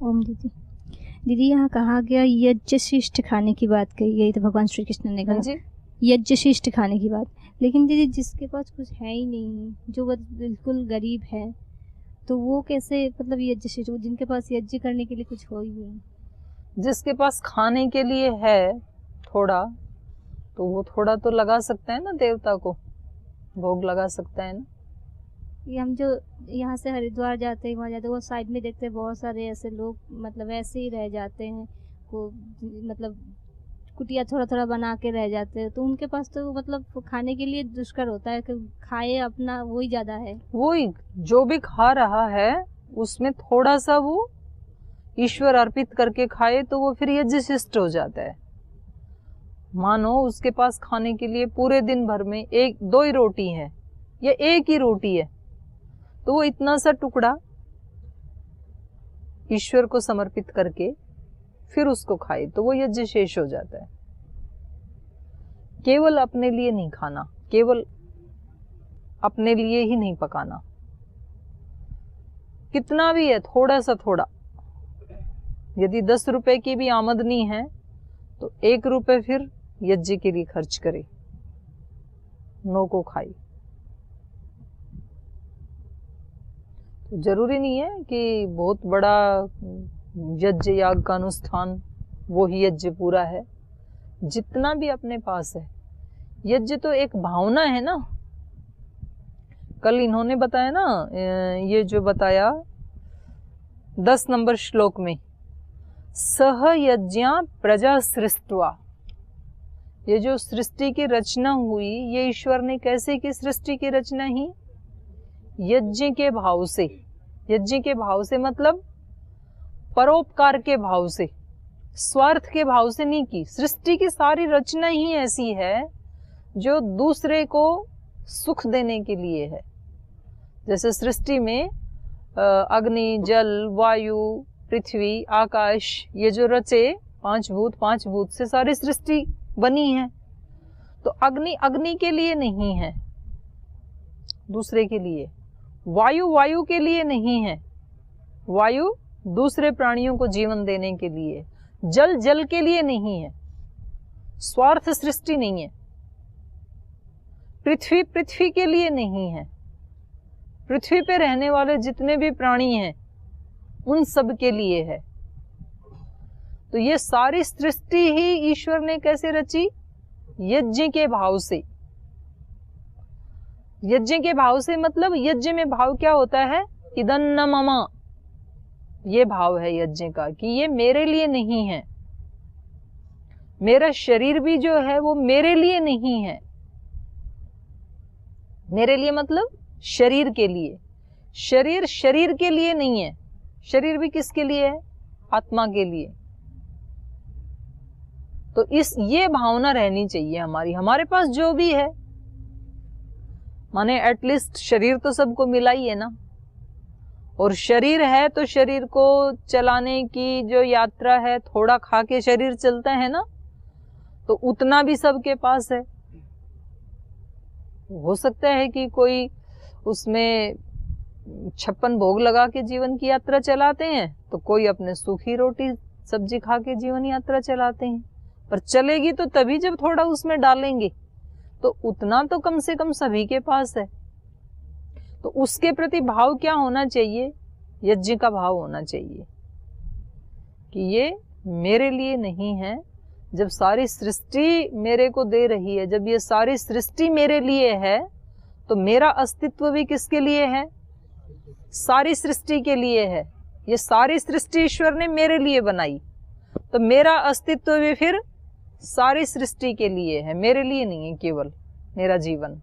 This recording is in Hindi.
ओम दीदी। दीदी यहाँ कहा गया यज्ञशिष्ट खाने की बात कही गई, तो भगवान श्री कृष्ण ने कहा जी यज्ञशिष्ट खाने की बात। लेकिन दीदी जिसके पास कुछ है ही नहीं, जो बिल्कुल गरीब है, तो वो कैसे मतलब यज्ञशिष्ट, जिनके पास यज्ञ करने के लिए कुछ हो ही नहीं। जिसके पास खाने के लिए है थोड़ा, तो वो थोड़ा तो लगा सकता है ना, देवता को भोग लगा सकता है ना। ये हम जो यहाँ से हरिद्वार जाते हैं, वहाँ जाते हैं, वो साइड में देखते हैं बहुत सारे ऐसे लोग मतलब ऐसे ही रह जाते हैं, को मतलब कुटिया थोड़ा थोड़ा बना के रह जाते हैं, तो उनके पास तो मतलब खाने के लिए दुष्कर होता है कि खाए अपना, वही ज़्यादा है। वही जो भी खा रहा है उसमें थोड़ा सा वो ईश्वर अर्पित करके खाए तो वो फिर यज्ञशिष्ट हो जाता है। मानो उसके पास खाने के लिए पूरे दिन भर में एक दो ही रोटी है या एक ही रोटी है, तो वो इतना सा टुकड़ा ईश्वर को समर्पित करके फिर उसको खाए तो वो यज्ञ शेष हो जाता है। केवल अपने लिए नहीं खाना, केवल अपने लिए ही नहीं पकाना, कितना भी है थोड़ा सा थोड़ा। यदि 10 रुपए की भी आमदनी है तो 1 रुपए फिर यज्ञ के लिए खर्च करे, नो को खाई। तो जरूरी नहीं है कि बहुत बड़ा यज्ञ याग का अनुष्ठान वो ही यज्ञ पूरा है। जितना भी अपने पास है, यज्ञ तो एक भावना है ना। कल इन्होंने बताया ना, ये जो बताया 10 नंबर श्लोक में, सह यज्ञा प्रजा सृष्ट्वा, ये जो सृष्टि की रचना हुई, ये ईश्वर ने कैसे की सृष्टि की रचना ही? यज्ञ के भाव से। यज्ञ के भाव से मतलब परोपकार के भाव से, स्वार्थ के भाव से नहीं की। सृष्टि की सारी रचना ही ऐसी है जो दूसरे को सुख देने के लिए है। जैसे सृष्टि में अग्नि, जल, वायु, पृथ्वी, आकाश, ये जो रचे 5 भूत से सारी सृष्टि बनी है। तो अग्नि अग्नि के लिए नहीं है, दूसरे के लिए। वायु वायु के लिए नहीं है, वायु दूसरे प्राणियों को जीवन देने के लिए। जल जल के लिए नहीं है, स्वार्थ सृष्टि नहीं है। पृथ्वी पृथ्वी के लिए नहीं है, पृथ्वी पे रहने वाले जितने भी प्राणी हैं उन सब के लिए है। तो ये सारी सृष्टि ही ईश्वर ने कैसे रची? यज्ञ के भाव से। यज्ञ के भाव से मतलब यज्ञ में भाव क्या होता है? इदन्न मम, ये भाव है यज्ञ का कि ये मेरे लिए नहीं है। मेरा शरीर भी जो है वो मेरे लिए नहीं है। मेरे लिए मतलब शरीर के लिए। शरीर शरीर के लिए नहीं है, शरीर भी किसके लिए है? आत्मा के लिए। तो ये भावना रहनी चाहिए हमारी। हमारे पास जो भी है, माने एटलीस्ट शरीर तो सबको मिला ही है ना, और शरीर है तो शरीर को चलाने की जो यात्रा है, थोड़ा खा के शरीर चलता है ना, तो उतना भी सबके पास है। हो सकता है कि कोई उसमें 56 भोग लगा के जीवन की यात्रा चलाते हैं, तो कोई अपने सूखी रोटी सब्जी खा के जीवन यात्रा चलाते हैं। पर चलेगी तो तभी जब थोड़ा उसमें डालेंगे, तो उतना तो कम से कम सभी के पास है। तो उसके प्रति भाव क्या होना चाहिए? यज्ञ का भाव होना चाहिए कि ये मेरे लिए नहीं है। जब सारी सृष्टि मेरे को दे रही है, जब ये सारी सृष्टि मेरे लिए है, तो मेरा अस्तित्व भी किसके लिए है? सारी सृष्टि के लिए है। ये सारी सृष्टि ईश्वर ने मेरे लिए बनाई, तो मेरा अस्तित्व भी फिर सारी सृष्टि के लिए है, मेरे लिए नहीं है केवल मेरा जीवन।